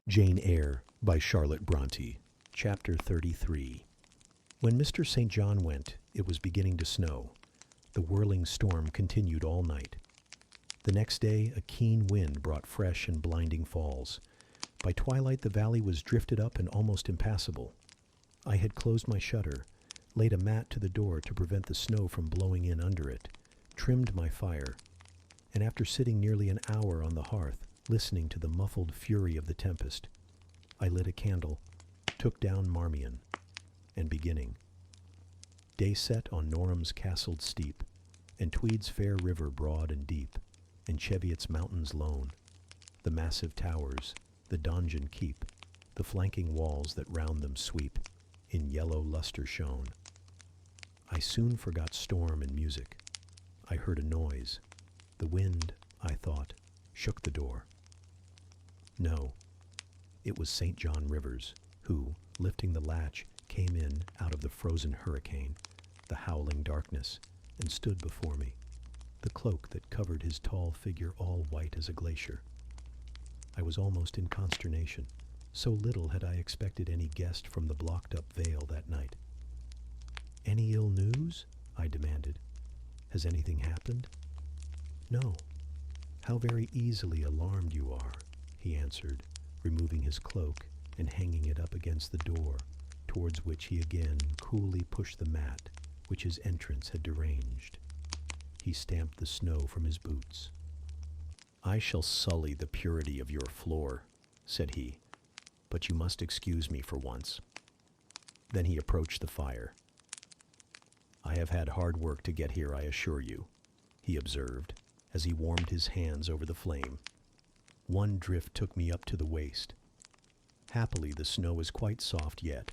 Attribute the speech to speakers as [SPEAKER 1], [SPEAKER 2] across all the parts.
[SPEAKER 1] Jane Eyre by Charlotte Brontë, Chapter 33. When Mr. St. John went, it was beginning to snow. The whirling storm continued all night. The next day, a keen wind brought fresh and blinding falls. By twilight, the valley was drifted up and almost impassable. I had closed my shutter, laid a mat to the door to prevent the snow from blowing in under it, trimmed my fire, and after sitting nearly an hour on the hearth, listening to the muffled fury of the tempest, I lit a candle, took down Marmion, and beginning. Day set on Norham's castled steep, and Tweed's fair river broad and deep, and Cheviot's mountains lone, the massive towers, the donjon keep, the flanking walls that round them sweep, in yellow lustre shone. I soon forgot storm and music. I heard a noise. The wind, I thought, shook the door. No, it was St. John Rivers, who, lifting the latch, came in out of the frozen hurricane, the howling darkness, and stood before me, the cloak that covered his tall figure all white as a glacier. I was almost in consternation. So little had I expected any guest from the blocked-up vale that night. "Any ill news?" I demanded. "Has anything happened?" "No. How very easily alarmed you are," he answered, removing his cloak and hanging it up against the door, towards which he again coolly pushed the mat which his entrance had deranged. He stamped the snow from his boots. "I shall sully the purity of your floor," said he, "but you must excuse me for once." Then he approached the fire. "I have had hard work to get here, I assure you," he observed, as he warmed his hands over the flame. "One drift took me up to the waist. Happily the snow is quite soft yet."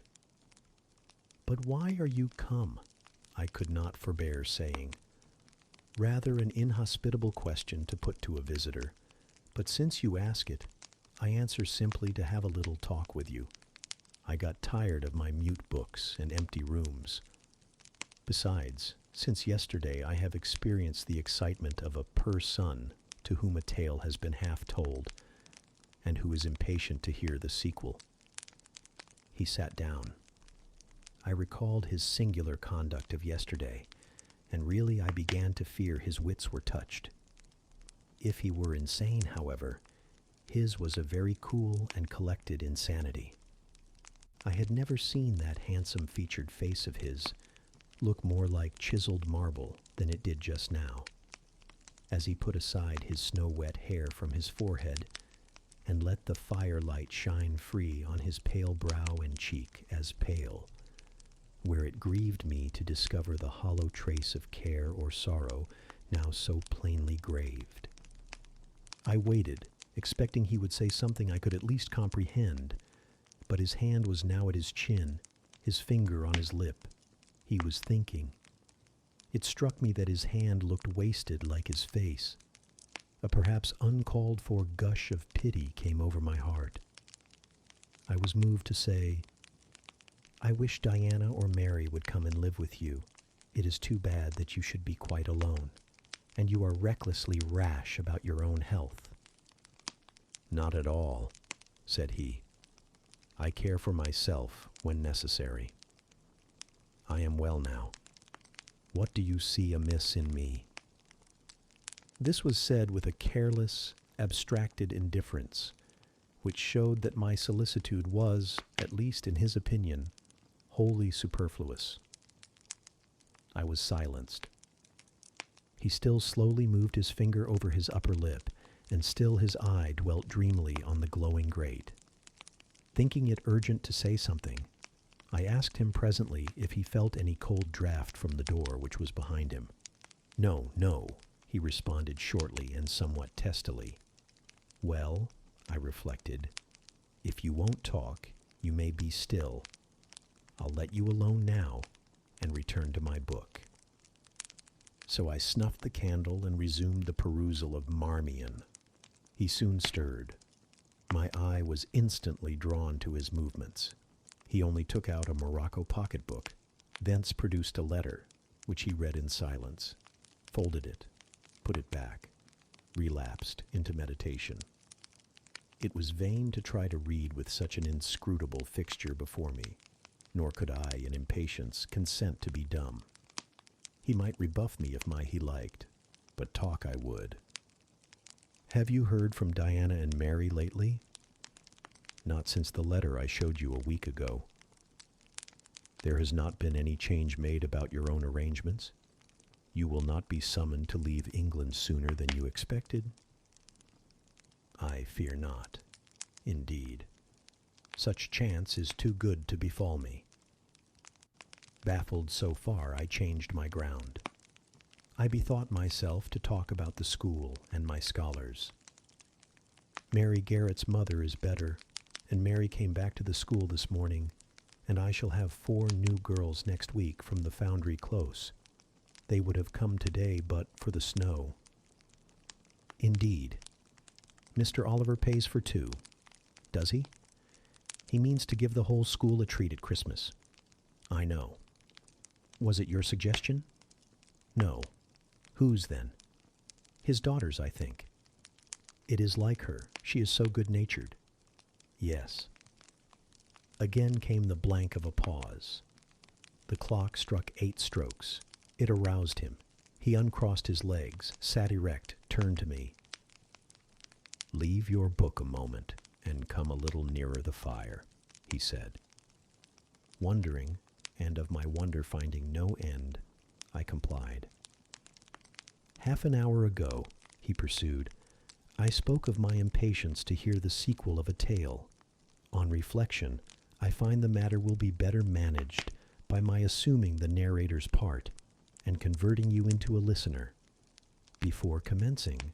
[SPEAKER 1] "But why are you come?" I could not forbear saying. Rather an inhospitable question to put to a visitor, but since you ask it, I answer simply to have a little talk with you. I got tired of my mute books and empty rooms. Besides, since yesterday I have experienced the excitement of a son to whom a tale has been half told, and who is impatient to hear the sequel. He sat down. I recalled his singular conduct of yesterday, and really I began to fear his wits were touched. If he were insane, however, his was a very cool and collected insanity. I had never seen that handsome-featured face of his look more like chiseled marble than it did just now, as he put aside his snow-wet hair from his forehead and let the firelight shine free on his pale brow and cheek as pale, where it grieved me to discover the hollow trace of care or sorrow now so plainly graved. I waited, expecting he would say something I could at least comprehend, but his hand was now at his chin, his finger on his lip. He was thinking. It struck me that his hand looked wasted like his face. A perhaps uncalled-for gush of pity came over my heart. I was moved to say, "I wish Diana or Mary would come and live with you. It is too bad that you should be quite alone, and you are recklessly rash about your own health." "Not at all," said he. "I care for myself when necessary. I am well now. What do you see amiss in me?" This was said with a careless, abstracted indifference, which showed that my solicitude was, at least in his opinion, wholly superfluous. I was silenced. He still slowly moved his finger over his upper lip, and still his eye dwelt dreamily on the glowing grate. Thinking it urgent to say something, I asked him presently if he felt any cold draught from the door which was behind him. "No, no," he responded shortly and somewhat testily. "Well," I reflected, "if you won't talk, you may be still. I'll let you alone now and return to my book." So I snuffed the candle and resumed the perusal of Marmion. He soon stirred. My eye was instantly drawn to his movements. He only took out a morocco pocketbook, thence produced a letter, which he read in silence, folded it, put it back, relapsed into meditation. It was vain to try to read with such an inscrutable fixture before me, nor could I, in impatience, consent to be dumb. He might rebuff me if he liked, but talk I would. "Have you heard from Diana and Mary lately?" "Not since the letter I showed you a week ago." "There has not been any change made about your own arrangements? You will not be summoned to leave England sooner than you expected?" "I fear not. Indeed, such chance is too good to befall me." Baffled so far, I changed my ground. I bethought myself to talk about the school and my scholars. "Mary Garrett's mother is better, and Mary came back to the school this morning, and I shall have 4 new girls next week from the Foundry Close. They would have come today but for the snow." "Indeed. Mr. Oliver pays for 2. Does he? He means to give the whole school a treat at Christmas." "I know." "Was it your suggestion?" "No." "Whose, then?" "His daughter's, I think." "It is like her. She is so good-natured." "Yes." Again came the blank of a pause. The clock struck 8 strokes. It aroused him. He uncrossed his legs, sat erect, turned to me. "Leave your book a moment and come a little nearer the fire," he said. Wondering, and of my wonder finding no end, I complied. "Half an hour ago," he pursued, "I spoke of my impatience to hear the sequel of a tale. On reflection, I find the matter will be better managed by my assuming the narrator's part and converting you into a listener. Before commencing,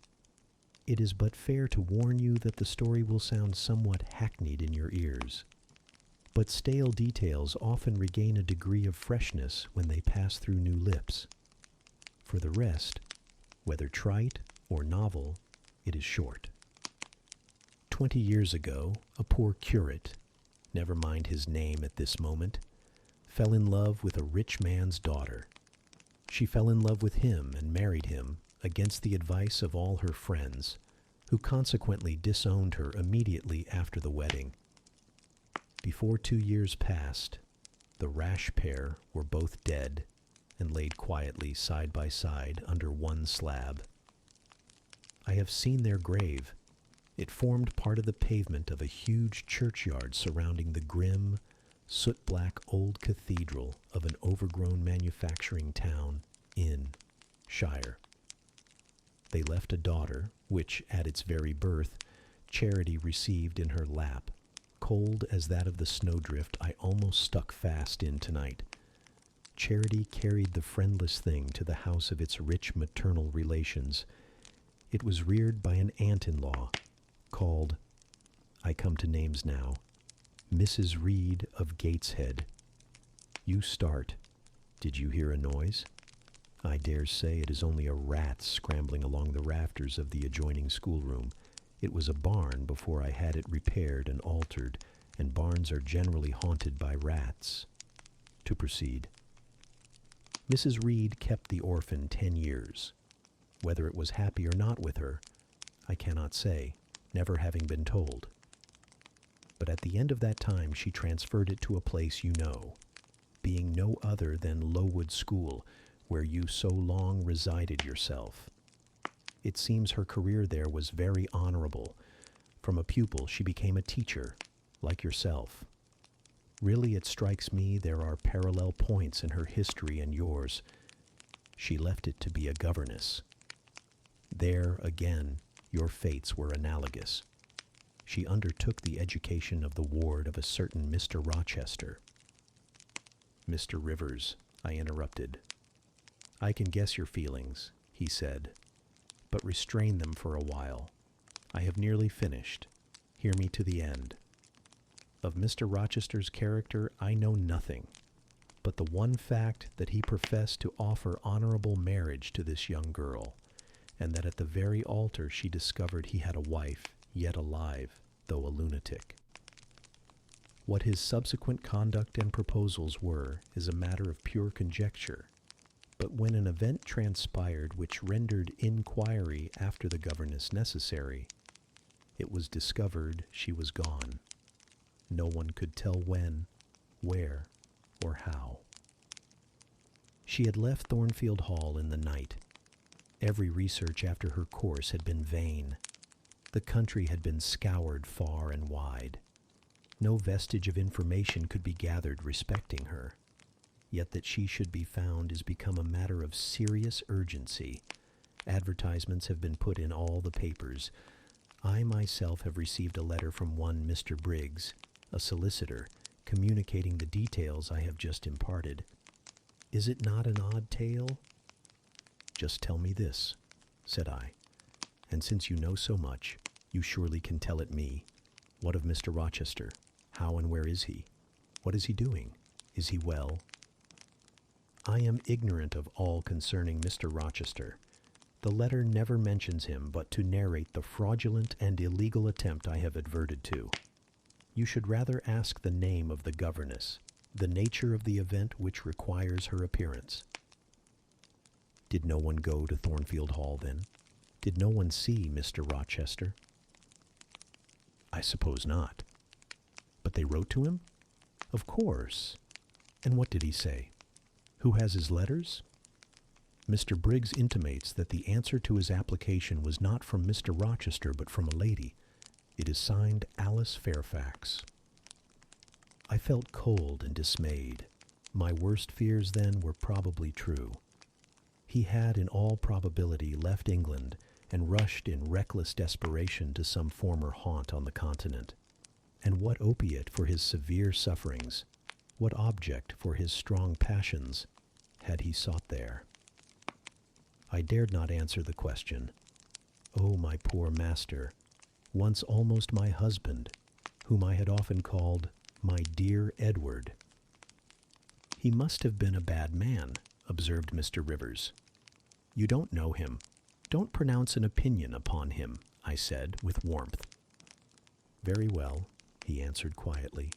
[SPEAKER 1] it is but fair to warn you that the story will sound somewhat hackneyed in your ears. But stale details often regain a degree of freshness when they pass through new lips. For the rest, whether trite or novel, it is short. 20 years ago, a poor curate, never mind his name at this moment, fell in love with a rich man's daughter. She fell in love with him and married him against the advice of all her friends, who consequently disowned her immediately after the wedding. Before 2 years passed, the rash pair were both dead and laid quietly side by side under one slab. I have seen their grave. It formed part of the pavement of a huge churchyard surrounding the grim, soot-black old cathedral of an overgrown manufacturing town in Shire. They left a daughter, which, at its very birth, Charity received in her lap, cold as that of the snowdrift I almost stuck fast in tonight. Charity carried the friendless thing to the house of its rich maternal relations. It was reared by an aunt-in-law, called, I come to names now, Mrs. Reed of Gateshead. You start. Did you hear a noise? I dare say it is only a rat scrambling along the rafters of the adjoining schoolroom. It was a barn before I had it repaired and altered, and barns are generally haunted by rats. To proceed. Mrs. Reed kept the orphan 10 years. Whether it was happy or not with her, I cannot say, never having been told. But at the end of that time she transferred it to a place you know, being no other than Lowood School, where you so long resided yourself. It seems her career there was very honorable. From a pupil she became a teacher, like yourself. Really, it strikes me there are parallel points in her history and yours. She left it to be a governess. There, again, your fates were analogous. She undertook the education of the ward of a certain Mr. Rochester. Mr. Rivers, I interrupted. I can guess your feelings, he said, but restrain them for a while. I have nearly finished. Hear me to the end. Of Mr. Rochester's character I know nothing, but the one fact that he professed to offer honorable marriage to this young girl, and that at the very altar she discovered he had a wife, yet alive, though a lunatic. What his subsequent conduct and proposals were is a matter of pure conjecture, but when an event transpired which rendered inquiry after the governess necessary, It was discovered she was gone. No one could tell when, where, or how. She had left Thornfield Hall in the night. Every research after her course had been vain. The country had been scoured far and wide. No vestige of information could be gathered respecting her. Yet that she should be found is become a matter of serious urgency. Advertisements have been put in all the papers. I myself have received a letter from one Mr. Briggs, a solicitor, communicating the details I have just imparted. Is it not an odd tale? Just tell me this, said I, and since you know so much, you surely can tell it me. What of Mr. Rochester? How and where is he? What is he doing? Is he well? I am ignorant of all concerning Mr. Rochester. The letter never mentions him but to narrate the fraudulent and illegal attempt I have adverted to. You should rather ask the name of the governess, the nature of the event which requires her appearance. Did no one go to Thornfield Hall then? Did no one see Mr. Rochester? I suppose not. But they wrote to him? Of course. And what did he say? Who has his letters? Mr. Briggs intimates that the answer to his application was not from Mr. Rochester, but from a lady. It is signed Alice Fairfax. I felt cold and dismayed. My worst fears then were probably true. He had in all probability left England and rushed in reckless desperation to some former haunt on the continent. And what opiate for his severe sufferings, what object for his strong passions, had he sought there? I dared not answer the question. Oh, my poor master, once almost my husband, whom I had often called my dear Edward. He must have been a bad man, observed Mr. Rivers. You don't know him. Don't pronounce an opinion upon him, I said with warmth. Very well, he answered quietly,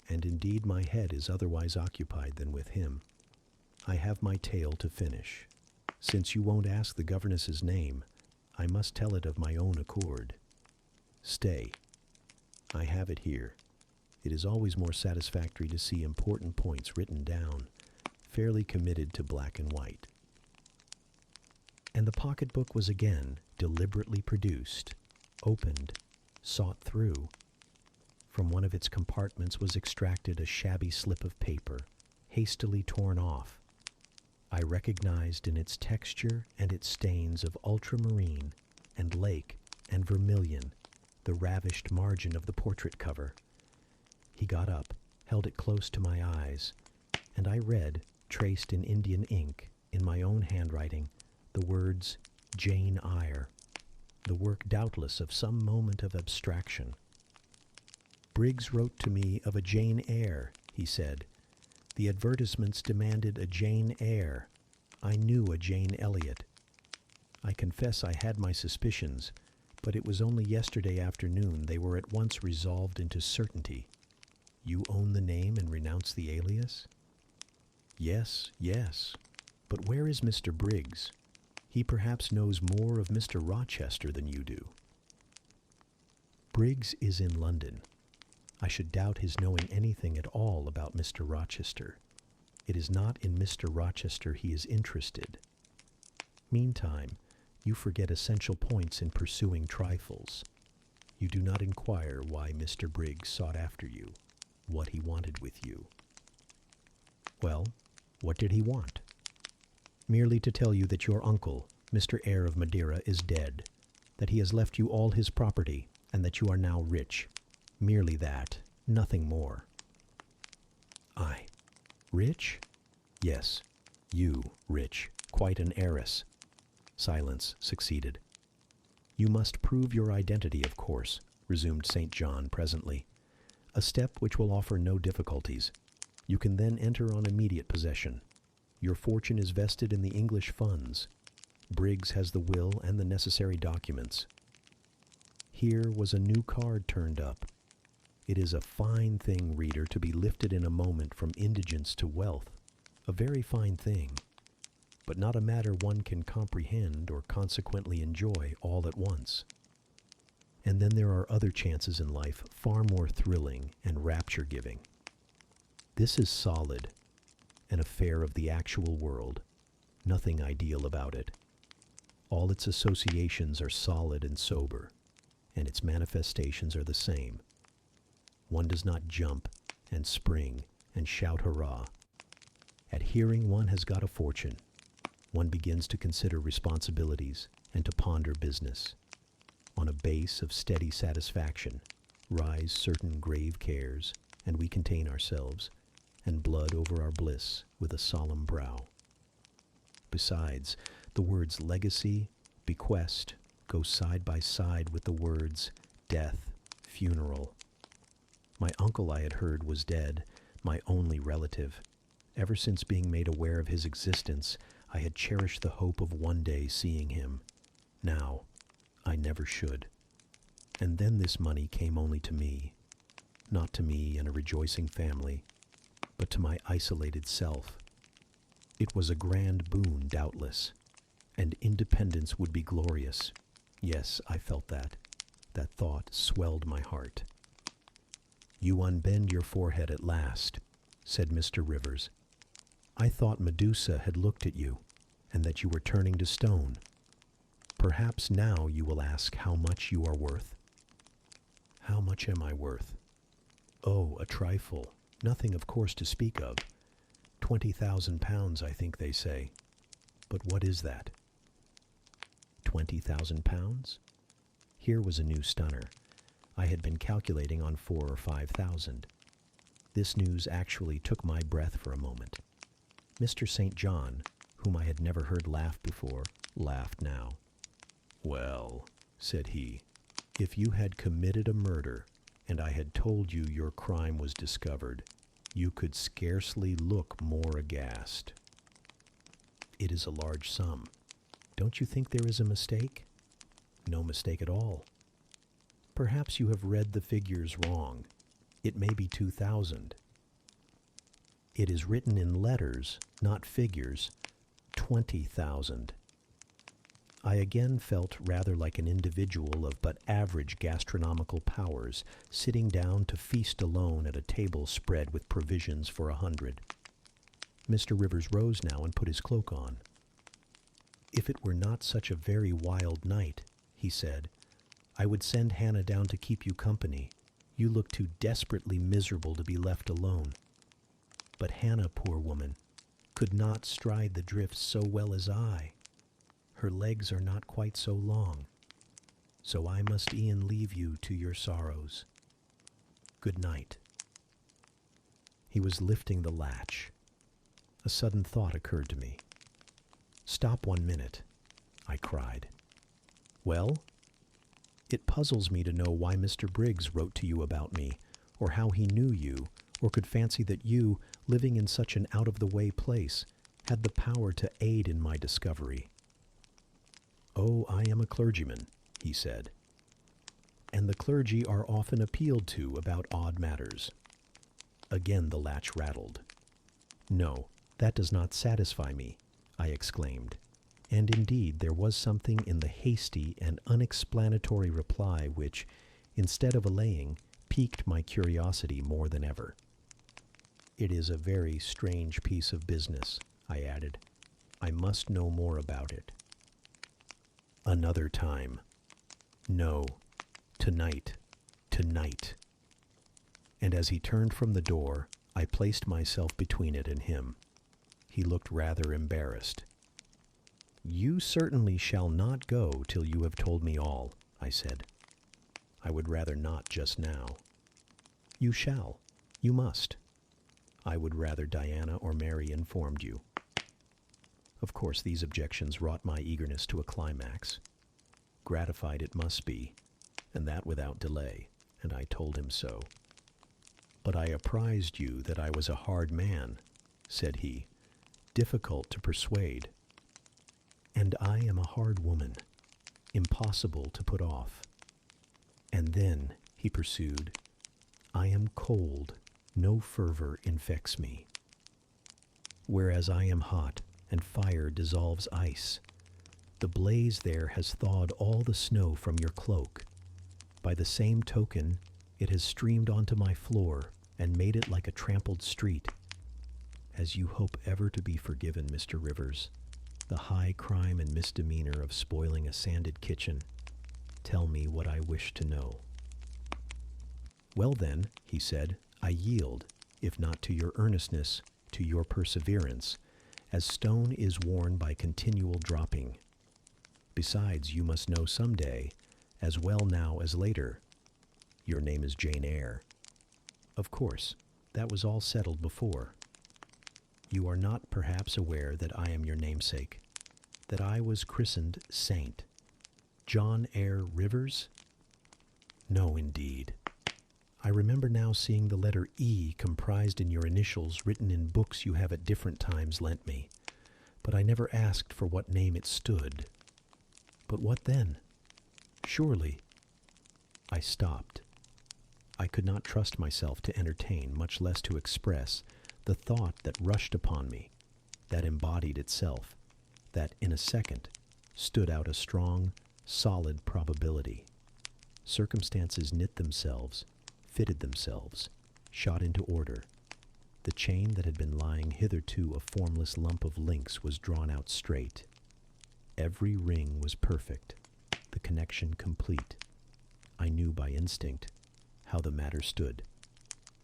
[SPEAKER 1] and indeed my head is otherwise occupied than with him. I have my tale to finish. Since you won't ask the governess's name, I must tell it of my own accord. Stay. I have it here. It is always more satisfactory to see important points written down, fairly committed to black and white. And the pocketbook was again deliberately produced, opened, sought through. From one of its compartments was extracted a shabby slip of paper, hastily torn off. I recognized in its texture and its stains of ultramarine and lake and vermilion the ravished margin of the portrait cover. He got up, held it close to my eyes, and I read, traced in Indian ink, in my own handwriting, the words Jane Eyre, the work doubtless of some moment of abstraction. Briggs wrote to me of a Jane Eyre, he said. The advertisements demanded a Jane Eyre. I knew a Jane Elliot. I confess I had my suspicions, but it was only yesterday afternoon they were at once resolved into certainty. You own the name and renounce the alias? Yes, yes. But where is Mr. Briggs? He perhaps knows more of Mr. Rochester than you do. Briggs is in London. I should doubt his knowing anything at all about Mr. Rochester. It is not in Mr. Rochester he is interested. Meantime, you forget essential points in pursuing trifles. You do not inquire why Mr. Briggs sought after you, what he wanted with you. Well, what did he want? Merely to tell you that your uncle, Mr. Eyre of Madeira, is dead, that he has left you all his property, and that you are now rich. Merely that, nothing more. I, rich? Yes, you, rich, quite an heiress. Silence succeeded. You must prove your identity, of course, resumed St. John presently, a step which will offer no difficulties. You can then enter on immediate possession. Your fortune is vested in the English funds. Briggs has the will and the necessary documents. Here was a new card turned up. It is a fine thing, reader, to be lifted in a moment from indigence to wealth. A very fine thing, but not a matter one can comprehend or consequently enjoy all at once. And then there are other chances in life far more thrilling and rapture-giving. This is solid, an affair of the actual world, nothing ideal about it. All its associations are solid and sober, and its manifestations are the same. One does not jump and spring and shout hurrah. At hearing one has got a fortune, one begins to consider responsibilities and to ponder business. On a base of steady satisfaction rise certain grave cares, and we contain ourselves, and blood over our bliss with a solemn brow. Besides, the words legacy, bequest go side by side with the words death, funeral. My uncle, I had heard, was dead, my only relative. Ever since being made aware of his existence, I had cherished the hope of one day seeing him. Now, I never should. And then this money came only to me, not to me and a rejoicing family, but to my isolated self. It was a grand boon, doubtless, and independence would be glorious. Yes, I felt that. That thought swelled my heart. "You unbend your forehead at last," said Mr. Rivers. "I thought Medusa had looked at you, and that you were turning to stone. Perhaps now you will ask how much you are worth." "How much am I worth?" "Oh, a trifle. Nothing, of course, to speak of. 20,000 pounds, I think they say. But what is that?" 20,000 pounds? Here was a new stunner. I had been calculating on 4,000 or 5,000. This news actually took my breath for a moment. Mr. St. John, whom I had never heard laugh before, laughed now. "Well," said he, "if you had committed a murder, and I had told you your crime was discovered, you could scarcely look more aghast. It is a large sum. Don't you think there is a mistake?" "No mistake at all." "Perhaps you have read the figures wrong. It may be 2,000. "It is written in letters, not figures. 20,000. I again felt rather like an individual of but average gastronomical powers, sitting down to feast alone at a table spread with provisions for 100. Mr. Rivers rose now and put his cloak on. "If it were not such a very wild night," he said, "I would send Hannah down to keep you company. You look too desperately miserable to be left alone." But Hannah, poor woman, could not stride the drifts so well as I. Her legs are not quite so long. So I must e'en leave you to your sorrows. Good night." He was lifting the latch. A sudden thought occurred to me. "Stop 1 minute," I cried. "Well?" "It puzzles me to know why Mr. Briggs wrote to you about me, or how he knew you, or could fancy that you, living in such an out-of-the-way place, had the power to aid in my discovery." "Oh, I am a clergyman," he said, "and the clergy are often appealed to about odd matters." Again the latch rattled. "No, that does not satisfy me," I exclaimed, and indeed there was something in the hasty and unexplanatory reply which, instead of allaying, piqued my curiosity more than ever. "It is a very strange piece of business," I added. "I must know more about it." "Another time." "No, tonight, tonight." And as he turned from the door, I placed myself between it and him. He looked rather embarrassed. "You certainly shall not go till you have told me all," I said. "I would rather not just now." "You shall. You must." "I would rather Diana or Mary informed you." Of course, these objections wrought my eagerness to a climax. Gratified it must be, and that without delay, and I told him so. "But I apprised you that I was a hard man," said he, "difficult to persuade." "And I am a hard woman, impossible to put off. And then," he pursued, "I am cold, no fervor infects me. Whereas I am hot, and fire dissolves ice. The blaze there has thawed all the snow from your cloak. By the same token, it has streamed onto my floor and made it like a trampled street. As you hope ever to be forgiven, Mr. Rivers, the high crime and misdemeanor of spoiling a sanded kitchen, tell me what I wish to know." "Well then," he said, "I yield, if not to your earnestness, to your perseverance, as stone is worn by continual dropping. Besides, you must know some day, as well now as later, your name is Jane Eyre. Of course, that was all settled before. You are not perhaps aware that I am your namesake, that I was christened Saint John Eyre Rivers? No, indeed. I remember now seeing the letter E comprised in your initials written in books you have at different times lent me, but I never asked for what name it stood. But what then? Surely—" I stopped. I could not trust myself to entertain, much less to express, the thought that rushed upon me, that embodied itself, that in a second stood out a strong, solid probability. Circumstances knit themselves, fitted themselves, shot into order. The chain that had been lying hitherto a formless lump of links was drawn out straight. Every ring was perfect, the connection complete. I knew by instinct how the matter stood,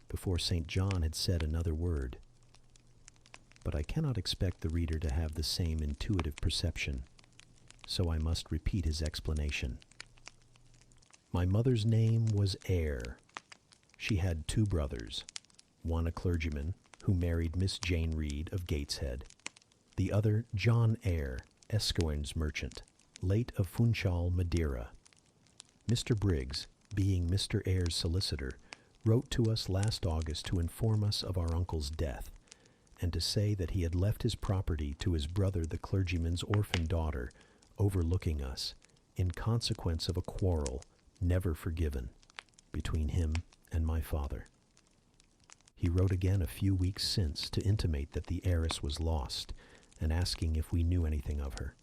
[SPEAKER 1] before St. John had said another word. But I cannot expect the reader to have the same intuitive perception, so I must repeat his explanation. My mother's name was Eyre. She had 2 brothers, one a clergyman who married Miss Jane Reed of Gateshead, the other John Eyre, Esquernes merchant, late of Funchal, Madeira. Mr. Briggs, being Mr. Eyre's solicitor, wrote to us last August to inform us of our uncle's death, and to say that he had left his property to his brother the clergyman's orphan daughter, overlooking us, in consequence of a quarrel, never forgiven, between him and my father. He wrote again a few weeks since to intimate that the heiress was lost, and asking if we knew anything of her.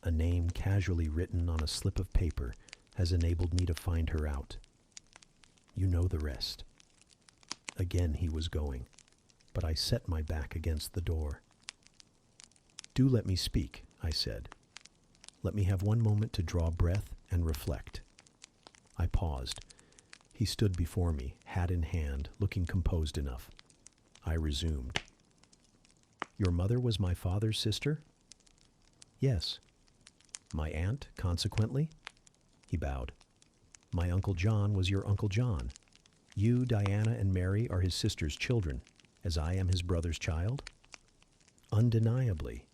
[SPEAKER 1] A name casually written on a slip of paper has enabled me to find her out. You know the rest. Again he was going, but I set my back against the door. "Do let me speak," I said. "Let me have one moment to draw breath and reflect." I paused. He stood before me, hat in hand, looking composed enough. I resumed. "Your mother was my father's sister?" "Yes." "My aunt, consequently?" He bowed. "My Uncle John was your Uncle John. You, Diana, and Mary are his sister's children, as I am his brother's child?" "Undeniably.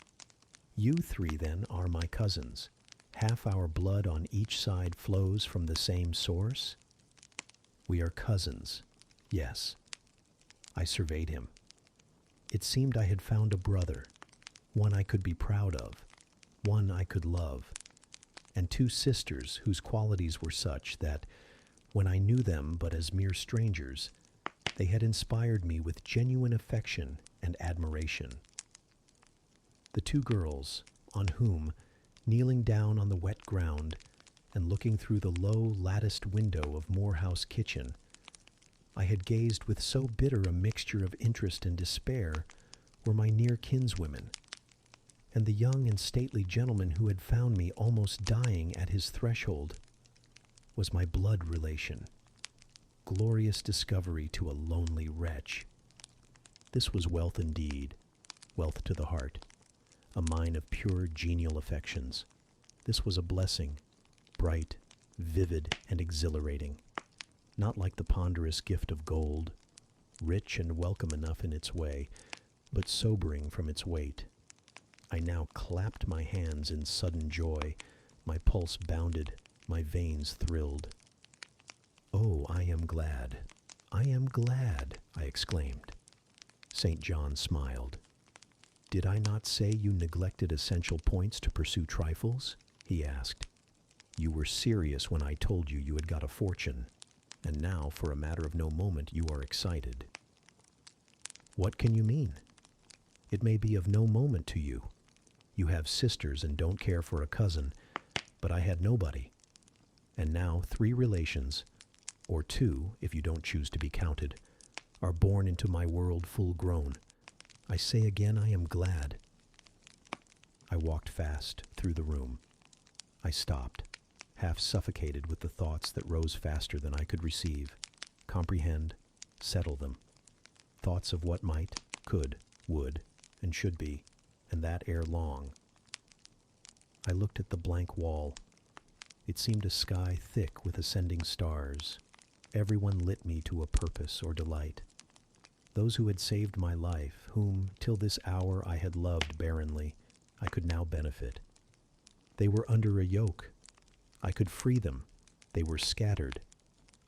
[SPEAKER 1] You 3, then, are my cousins. Half our blood on each side flows from the same source?" "We are cousins, yes." I surveyed him. It seemed I had found a brother, one I could be proud of, one I could love, and 2 sisters whose qualities were such that, when I knew them but as mere strangers, they had inspired me with genuine affection and admiration. The 2 girls, on whom, kneeling down on the wet ground and looking through the low latticed window of Morehouse kitchen, I had gazed with so bitter a mixture of interest and despair, were my near kinswomen, and the young and stately gentleman who had found me almost dying at his threshold was my blood relation. Glorious discovery to a lonely wretch. This was wealth indeed, wealth to the heart, a mine of pure genial affections. This was a blessing, bright, vivid, and exhilarating, not like the ponderous gift of gold, rich and welcome enough in its way, but sobering from its weight. I now clapped my hands in sudden joy. My pulse bounded, my veins thrilled. "Oh, I am glad, I am glad," I exclaimed. St. John smiled. "Did I not say you neglected essential points to pursue trifles?" he asked. "You were serious when I told you you had got a fortune, and now, for a matter of no moment, you are excited." "What can you mean? It may be of no moment to you. You have sisters and don't care for a cousin, but I had nobody. and now 3 relations, or 2 if you don't choose to be counted, are born into my world full grown. I say again, I am glad. I walked fast through the room. I stopped, half suffocated with the thoughts that rose faster than I could receive, comprehend, settle them. Thoughts of what might, could, would, and should be, and that ere long. I looked at the blank wall. It seemed a sky thick with ascending stars. Everyone lit me to a purpose or delight. Those who had saved my life, whom till this hour I had loved barrenly, I could now benefit. They were under a yoke. I could free them. They were scattered.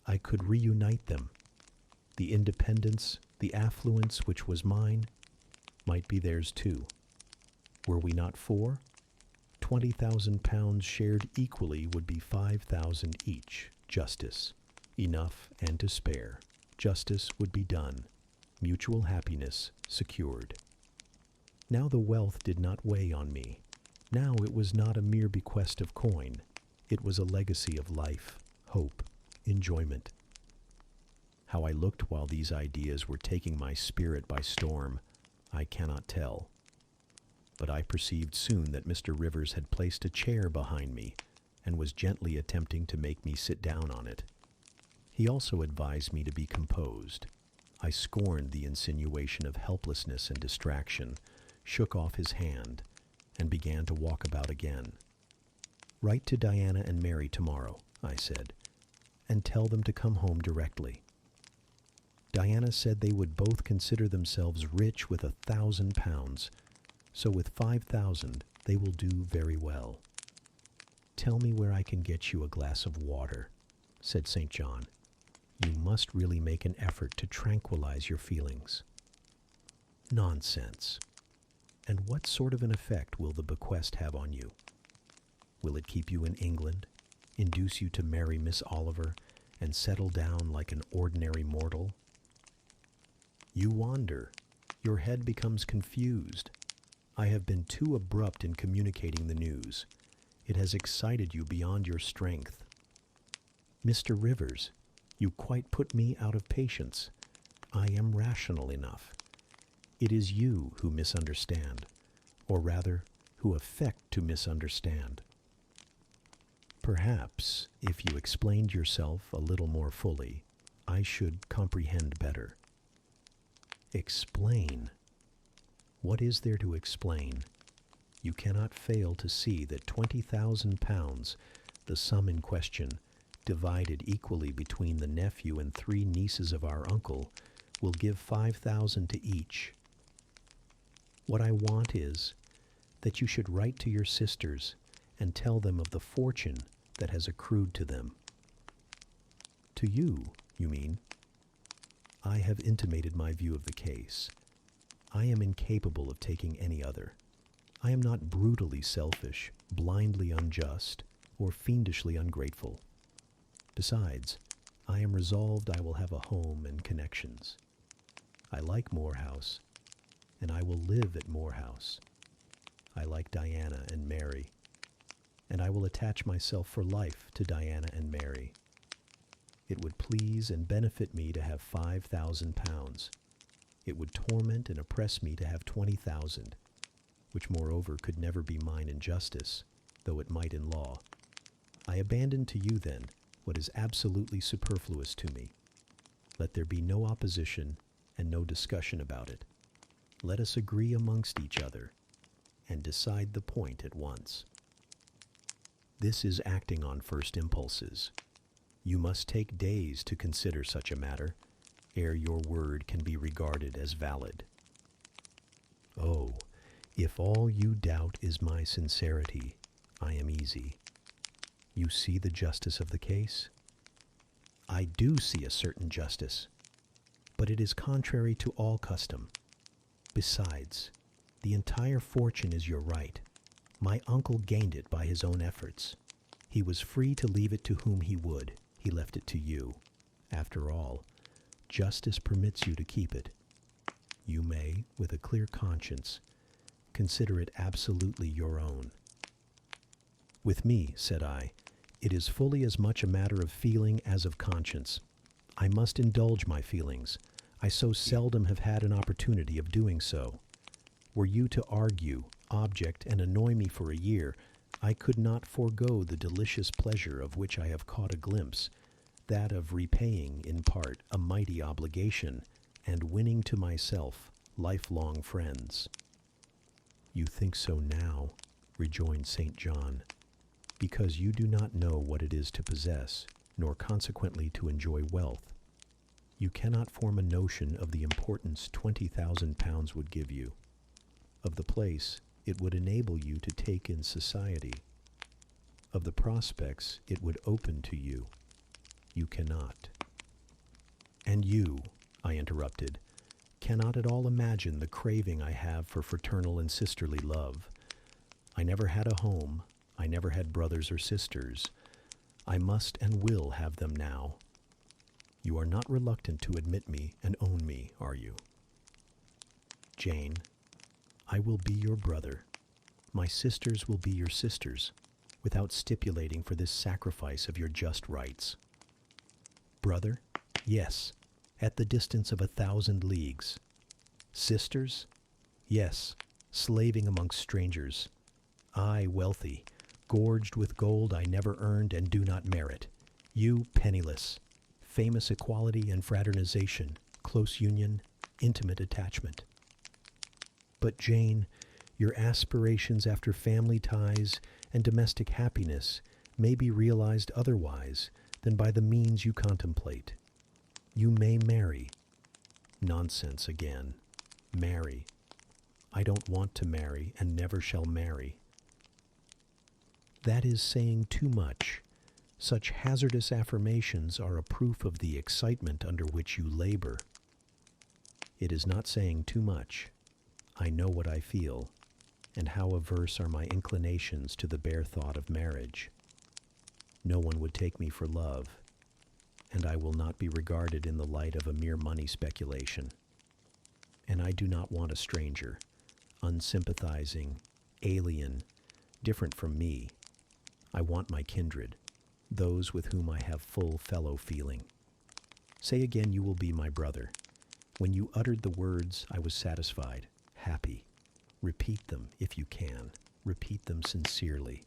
[SPEAKER 1] I could reunite them. The independence, the affluence which was mine, might be theirs too. Were we not 4? 20,000 pounds shared equally would be 5,000 each. Justice. Enough and to spare. Justice would be done. Mutual happiness secured. Now the wealth did not weigh on me. Now it was not a mere bequest of coin. It was a legacy of life, hope, enjoyment. How I looked while these ideas were taking my spirit by storm, I cannot tell. But I perceived soon that Mr. Rivers had placed a chair behind me and was gently attempting to make me sit down on it. He also advised me to be composed. I scorned the insinuation of helplessness and distraction, shook off his hand, and began to walk about again. Write to Diana and Mary tomorrow, I said, and tell them to come home directly. Diana said they would both consider themselves rich with 1,000 pounds, so with 5,000 they will do very well. Tell me where I can get you a glass of water, said St. John. You must really make an effort to tranquilize your feelings. Nonsense. And what sort of an effect will the bequest have on you? Will it keep you in England, induce you to marry Miss Oliver, and settle down like an ordinary mortal? You wander. Your head becomes confused. I have been too abrupt in communicating the news. It has excited you beyond your strength. Mr. Rivers, you quite put me out of patience. I am rational enough. It is you who misunderstand, or rather, who affect to misunderstand. Perhaps, if you explained yourself a little more fully, I should comprehend better. Explain? What is there to explain? You cannot fail to see that 20,000 pounds, the sum in question, divided equally between the nephew and 3 nieces of our uncle, will give 5,000 to each. What I want is that you should write to your sisters and tell them of the fortune that has accrued to them. To you, you mean? I have intimated my view of the case. I am incapable of taking any other. I am not brutally selfish, blindly unjust, or fiendishly ungrateful. Besides, I am resolved I will have a home and connections. I like Moor House, and I will live at Moor House. I like Diana and Mary, and I will attach myself for life to Diana and Mary. It would please and benefit me to have 5,000 pounds. It would torment and oppress me to have 20,000, which moreover could never be mine in justice, though it might in law. I abandon to you, then, what is absolutely superfluous to me. Let there be no opposition and no discussion about it. Let us agree amongst each other and decide the point at once. This is acting on first impulses. You must take days to consider such a matter, ere your word can be regarded as valid. Oh, if all you doubt is my sincerity, I am easy. You see the justice of the case? I do see a certain justice, but it is contrary to all custom. Besides, the entire fortune is your right. My uncle gained it by his own efforts. He was free to leave it to whom he would. He left it to you. After all, justice permits you to keep it. You may, with a clear conscience, consider it absolutely your own. With me, said I, It is fully as much a matter of feeling as of conscience. I must indulge my feelings. I so seldom have had an opportunity of doing so. Were you to argue, object, and annoy me for a year, I could not forego the delicious pleasure of which I have caught a glimpse, that of repaying, in part, a mighty obligation, and winning to myself lifelong friends. You think so now, rejoined St. John, because you do not know what it is to possess, nor consequently to enjoy wealth. You cannot form a notion of the importance 20,000 pounds would give you, of the place it would enable you to take in society, of the prospects it would open to you. You cannot. And you, I interrupted, cannot at all imagine the craving I have for fraternal and sisterly love. I never had a home. I never had brothers or sisters. I must and will have them now. You are not reluctant to admit me and own me, are you? Jane, I will be your brother. My sisters will be your sisters, without stipulating for this sacrifice of your just rights. Brother? Yes, at the distance of 1,000 leagues. Sisters? Yes, slaving amongst strangers. I, wealthy, gorged with gold I never earned and do not merit. You, penniless. Famous equality and fraternization, close union, intimate attachment. But Jane, your aspirations after family ties and domestic happiness may be realized otherwise than by the means you contemplate. You may marry. Nonsense again. Marry. I don't want to marry and never shall marry. That is saying too much. Such hazardous affirmations are a proof of the excitement under which you labor. It is not saying too much. I know what I feel, and how averse are my inclinations to the bare thought of marriage. No one would take me for love, and I will not be regarded in the light of a mere money speculation. And I do not want a stranger, unsympathizing, alien, different from me. I want my kindred, those with whom I have full fellow feeling. Say again you will be my brother. When you uttered the words, I was satisfied, happy. Repeat them if you can. Repeat them sincerely.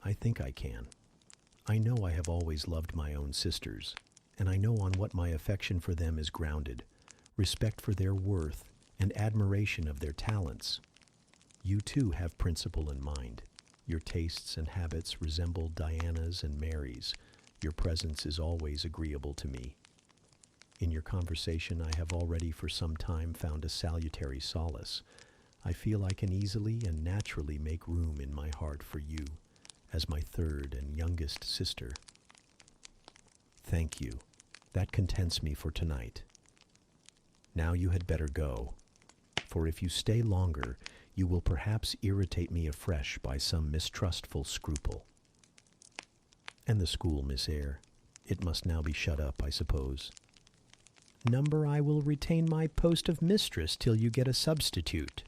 [SPEAKER 1] I think I can. I know I have always loved my own sisters, and I know on what my affection for them is grounded, respect for their worth and admiration of their talents. You too have principle in mind. Your tastes and habits resemble Diana's and Mary's. Your presence is always agreeable to me. In your conversation I have already for some time found a salutary solace. I feel I can easily and naturally make room in my heart for you, as my third and youngest sister. Thank you. That contents me for tonight. Now you had better go, for if you stay longer, you will perhaps irritate me afresh by some mistrustful scruple. And the school, Miss Eyre, it must now be shut up, I suppose. Number, I will retain my post of mistress till you get a substitute.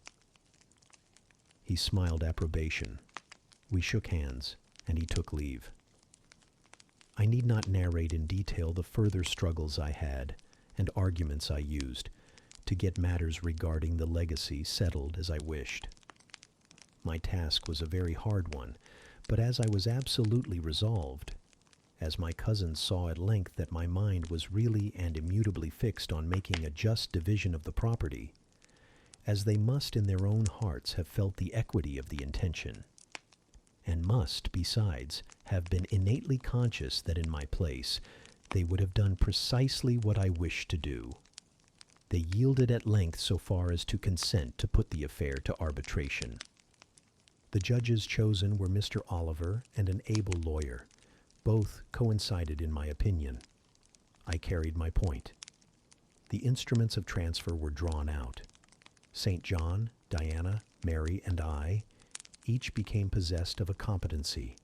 [SPEAKER 1] He smiled approbation. We shook hands, and he took leave. I need not narrate in detail the further struggles I had, and arguments I used, to get matters regarding the legacy settled as I wished. My task was a very hard one, but as I was absolutely resolved, as my cousins saw at length that my mind was really and immutably fixed on making a just division of the property, as they must in their own hearts have felt the equity of the intention, and must, besides, have been innately conscious that in my place they would have done precisely what I wished to do, they yielded at length so far as to consent to put the affair to arbitration. The judges chosen were Mr. Oliver and an able lawyer. Both coincided in my opinion. I carried my point. The instruments of transfer were drawn out. St. John, Diana, Mary, and I each became possessed of a competency.